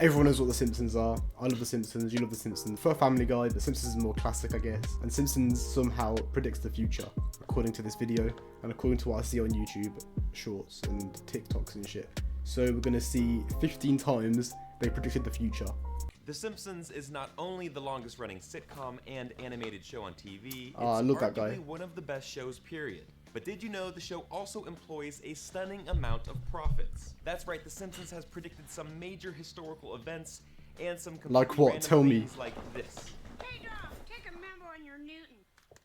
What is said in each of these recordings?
Everyone knows what The Simpsons are. I love The Simpsons, you love The Simpsons. For a Family Guy, The Simpsons is more classic, I guess. And Simpsons somehow predicts the future, according to this video, and according to what I see on YouTube, shorts and TikToks and shit. So we're gonna see 15 times they predicted the future. The Simpsons is not only the longest running sitcom and animated show on TV, it's I love that guy. arguably one of the best shows, period. But did you know the show also employs a stunning amount of prophets? That's right, The Simpsons has predicted some major historical events and some completely Like what? random Tell me. things like this. Hey, Dog, take a memo on your Newton.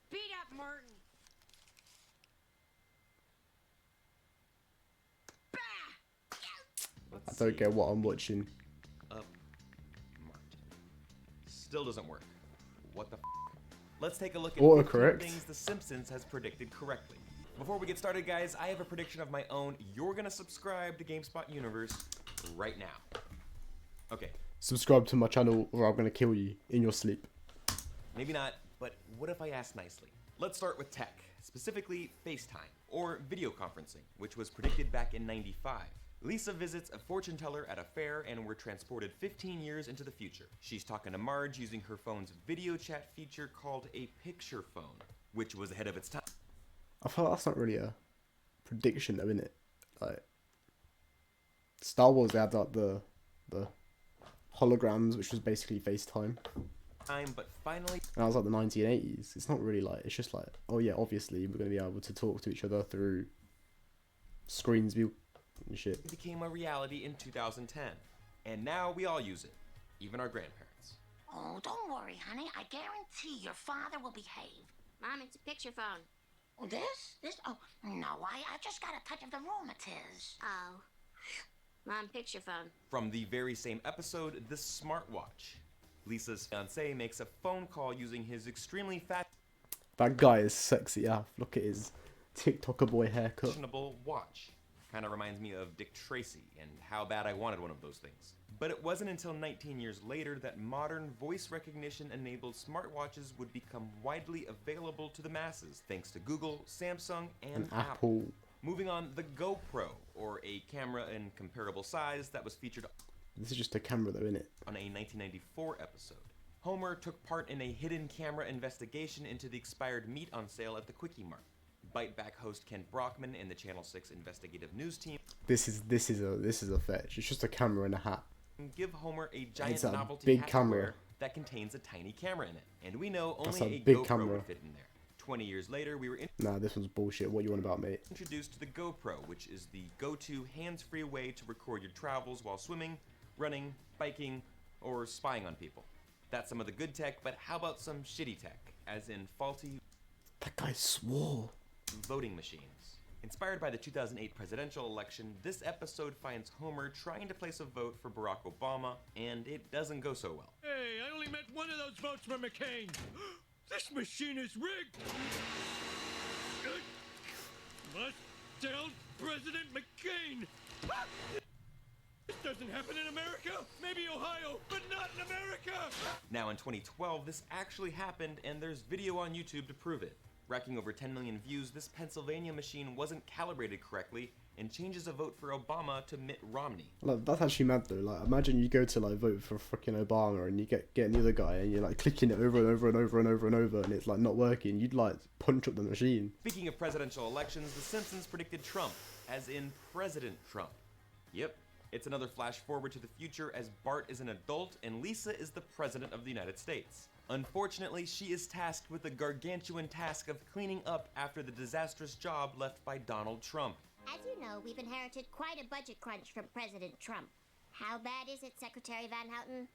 Beat up Martin. Let's I don't see. get what I'm watching. Up Martin. Still doesn't work. What the f? Let's take a look at 15 Autocorrect. things The Simpsons has predicted correctly. Before we get started, guys, I have a prediction of my own. You're gonna subscribe to GameSpot Universe right now. Okay, Subscribe to my channel or I'm gonna kill you in your sleep. maybe not, but what if I ask nicely? Let's start with tech, specifically FaceTime, or video conferencing, which was predicted back in '95. Lisa visits a fortune teller at a fair and we're transported 15 years into the future. She's talking to Marge using her phone's video chat feature called a picture phone, which was ahead of its time. I feel like that's not really a prediction though, innit? Like, Star Wars, they had like the holograms, which was basically FaceTime. But finally, And that was like the 1980s. It's not really like, it's just like, oh yeah, obviously we're going to be able to talk to each other through screens and shit. it became a reality in 2010. And now we all use it, even our grandparents. Oh, don't worry, honey. I guarantee your father will behave. Mom, it's a picture phone. Oh, this? This? Oh, no, I just got a touch of the rheumatiz. Oh. Mom, picture phone. From the very same episode, the smartwatch. Lisa's fiancé makes a phone call using his extremely That guy is sexy AF. Look at his TikToker boy haircut. fashionable watch. Kind of reminds me of Dick Tracy and how bad I wanted one of those things. But it wasn't until 19 years later that modern voice recognition enabled smartwatches would become widely available to the masses thanks to Google, Samsung, and An Apple. Moving on, the GoPro, or a camera in comparable size that was featured This is just a camera though, innit? on a 1994 episode. Homer took part in a hidden camera investigation into the expired meat on sale at the Quickie Mart. Bite Back host Ken Brockman and the Channel 6 investigative news team This is a fetch. It's just a camera and a hat. give Homer a giant It's a novelty big hat to camera. wear that contains a tiny camera in it. And we know That's only a a big GoPro camera. would fit in there. 20 years later, we were Nah, this one's bullshit. What you want about, mate? introduced to the GoPro, which is the go-to hands-free way to record your travels while swimming, running, biking, or spying on people. That's some of the good tech, but how about some shitty tech, as in faulty That guy swore. voting machines? Inspired by the 2008 presidential election, this episode finds Homer trying to place a vote for Barack Obama, and it doesn't go so well. Hey, I only meant one of those votes for McCain. This machine is rigged. Must tell President McCain. This doesn't happen in America. Maybe Ohio, but not in America. Now in 2012, this actually happened, and there's video on YouTube to prove it. Racking over 10 million views, this Pennsylvania machine wasn't calibrated correctly and changes a vote for Obama to Mitt Romney. Like, that's actually mad though. Like, imagine you go to like vote for fucking Obama and you get the other guy and you're like clicking it over and over and over and over and over and it's like not working. You'd like punch up the machine. Speaking of presidential elections, The Simpsons predicted Trump, as in President Trump. Yep, it's another flash forward to the future as Bart is an adult and Lisa is the President of the United States. Unfortunately, she is tasked with the gargantuan task of cleaning up after the disastrous job left by Donald Trump. As you know, we've inherited quite a budget crunch from President Trump. How bad is it, Secretary Van Houten?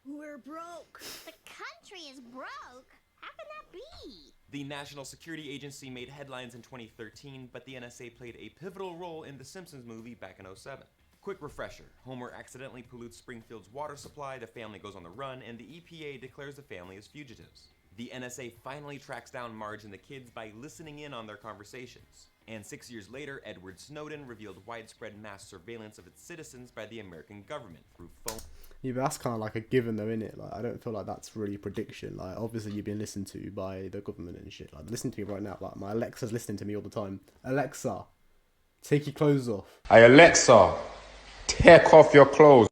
We're broke. The country is broke? How can that be? The National Security Agency made headlines in 2013, but the NSA played a pivotal role in the Simpsons movie back in '07. Quick refresher, Homer accidentally pollutes Springfield's water supply, the family goes on the run, and the EPA declares the family as fugitives. The NSA finally tracks down Marge and the kids by listening in on their conversations. And 6 years later, Edward Snowden revealed widespread mass surveillance of its citizens by the American government through phone. Yeah, but that's kind of like a given though, innit? Like, I don't feel like that's really a prediction. Like, obviously you've been listened to by the government and shit. Like, listen to me right now. Like, my Alexa's listening to me all the time. Alexa, take your clothes off. Hey Alexa, take off your clothes.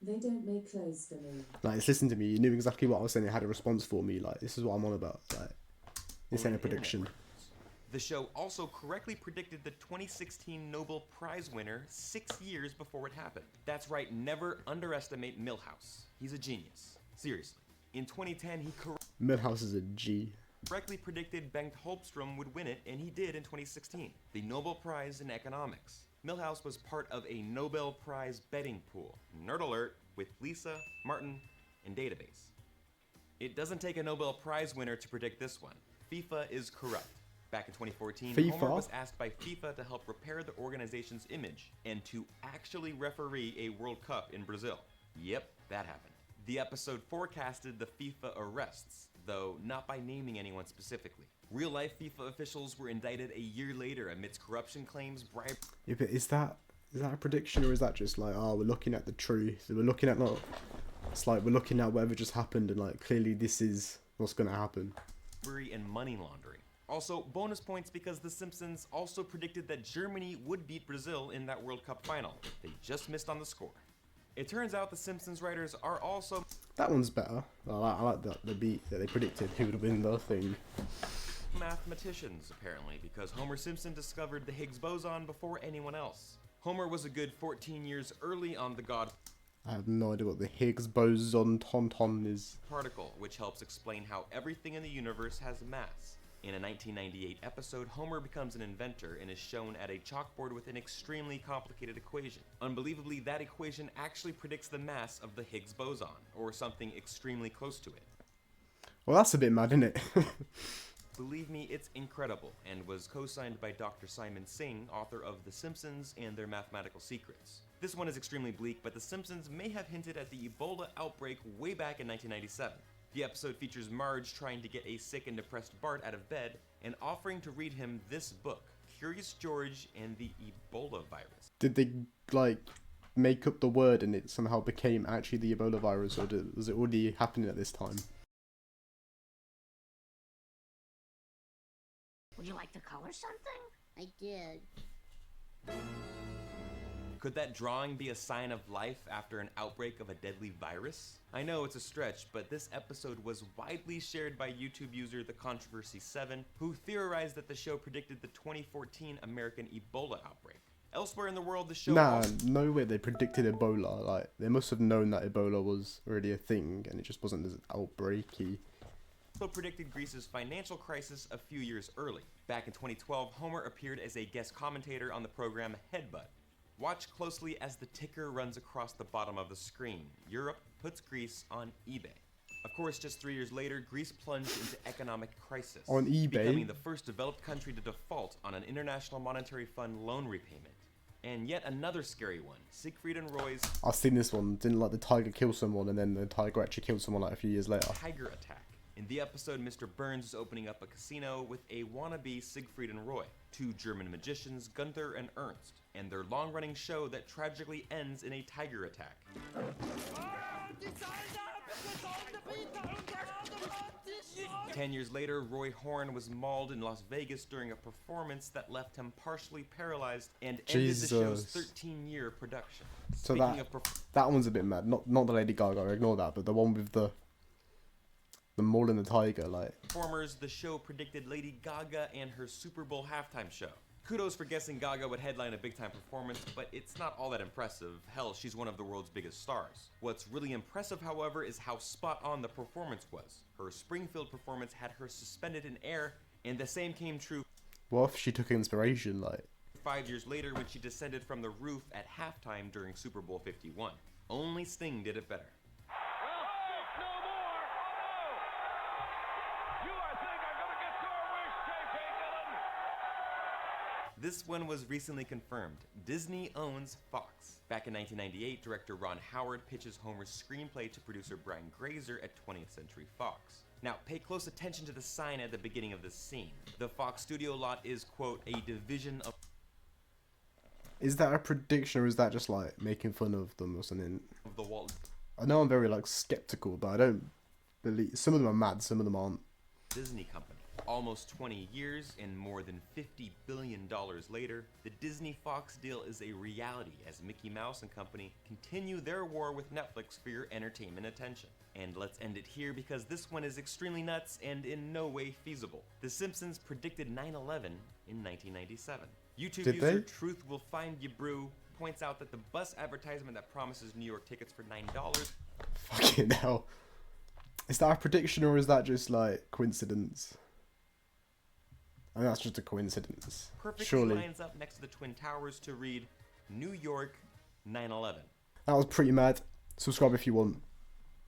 They don't make clothes for me. Like, it's listened to me. You knew exactly what I was saying. It had a response for me. Like, this is what I'm on about. Like, this ain't a prediction. The show also correctly predicted the 2016 Nobel Prize winner 6 years before it happened. That's right, never underestimate Milhouse. He's a genius. Seriously. In 2010, he Milhouse is a G. correctly predicted Bengt Holmstrom would win it, and he did in 2016. The Nobel Prize in Economics. Milhouse was part of a Nobel Prize betting pool. Nerd alert, with Lisa, Martin, and Database. It doesn't take a Nobel Prize winner to predict this one. FIFA is corrupt. Back in 2014, FIFA? Homer was asked by FIFA to help repair the organization's image and to actually referee a World Cup in Brazil. Yep, that happened. The episode forecasted the FIFA arrests, though not by naming anyone specifically. Real-life FIFA officials were indicted a year later amidst corruption claims, bribery... Yeah, but is that a prediction, or is that just like, oh, we're looking at the truth? We're looking at not... It's like we're looking at whatever just happened, and like clearly this is what's going to happen. And money laundering. Also, bonus points because The Simpsons also predicted that Germany would beat Brazil in that World Cup final. They just missed on the score. It turns out The Simpsons writers are also... That one's better. I like the beat that they predicted who would win the thing. mathematicians, apparently, because Homer Simpson discovered the Higgs boson before anyone else. Homer was a good 14 years early on the God I have no idea what the Higgs boson is. particle, which helps explain how everything in the universe has mass. In a 1998 episode, Homer becomes an inventor and is shown at a chalkboard with an extremely complicated equation. Unbelievably, that equation actually predicts the mass of the Higgs boson, or something extremely close to it. Well, that's a bit mad, isn't it? Believe me, it's incredible, and was co-signed by Dr. Simon Singh, author of The Simpsons and Their Mathematical Secrets. This one is extremely bleak, but The Simpsons may have hinted at the Ebola outbreak way back in 1997. The episode features Marge trying to get a sick and depressed Bart out of bed and offering to read him this book, Curious George and the Ebola Virus. Did they, like, make up the word and it somehow became actually the Ebola virus, or was it already happening at this time? Would you like to color something? I did. Could that drawing be a sign of life after an outbreak of a deadly virus? I know it's a stretch, but this episode was widely shared by YouTube user The Controversy 7, who theorized that the show predicted the 2014 American Ebola outbreak. Elsewhere in the world, the show No way they predicted Ebola. Like, they must have known that Ebola was already a thing, and it just wasn't as outbreaky. Also predicted Greece's financial crisis a few years early. Back in 2012, Homer appeared as a guest commentator on the program Headbutt. Watch closely as the ticker runs across the bottom of the screen. Europe puts Greece on eBay. Of course, just 3 years later, Greece plunged into economic crisis. On eBay? Becoming the first developed country to default on an International Monetary Fund loan repayment. And yet another scary one, Siegfried and Roy's I've seen this one. Didn't like the tiger kill someone, and then the tiger actually killed someone like a few years later. tiger attack. In the episode, Mr. Burns is opening up a casino with a wannabe Siegfried and Roy, two German magicians, Gunther and Ernst, and their long-running show that tragically ends in a tiger attack. 10 years later, Roy Horn was mauled in Las Vegas during a performance that left him partially paralyzed and ended the show's 13-year production. So Speaking that one's a bit mad. Not the Lady Gaga, ignore that, but the one with the mole and the tiger, like. Performers, the show predicted Lady Gaga and her Super Bowl halftime show. Kudos for guessing Gaga would headline a big-time performance, but it's not all that impressive. Hell, she's one of the world's biggest stars. What's really impressive, however, is how spot-on the performance was. Her Springfield performance had her suspended in air, and the same came true. What if she took inspiration, like? 5 years later when she descended from the roof at halftime during Super Bowl 51. Only Sting did it better. This one was recently confirmed. Disney owns Fox. Back in 1998, director Ron Howard pitches Homer's screenplay to producer Brian Grazer at 20th Century Fox. Now, pay close attention to the sign at the beginning of this scene. The Fox studio lot is, quote, a division of... Is that a prediction, or is that just, like, making fun of them or something? the Walt I know I'm very, like, skeptical, but I don't believe... Some of them are mad, some of them aren't. Disney Company. Almost 20 years and more than $50 billion later, the Disney-Fox deal is a reality as Mickey Mouse and company continue their war with Netflix for your entertainment attention. And let's end it here because this one is extremely nuts and in no way feasible. The Simpsons predicted 9/11 in 1997. YouTube Did user they? Truth Will Find You Brew points out that the bus advertisement that promises New York tickets for $9. Fucking hell. Is that a prediction or is that just like coincidence? I mean, that's just a coincidence. Perfectly Surely. lines up next to the Twin Towers to read New York 9/11. That was pretty mad. Subscribe if you want.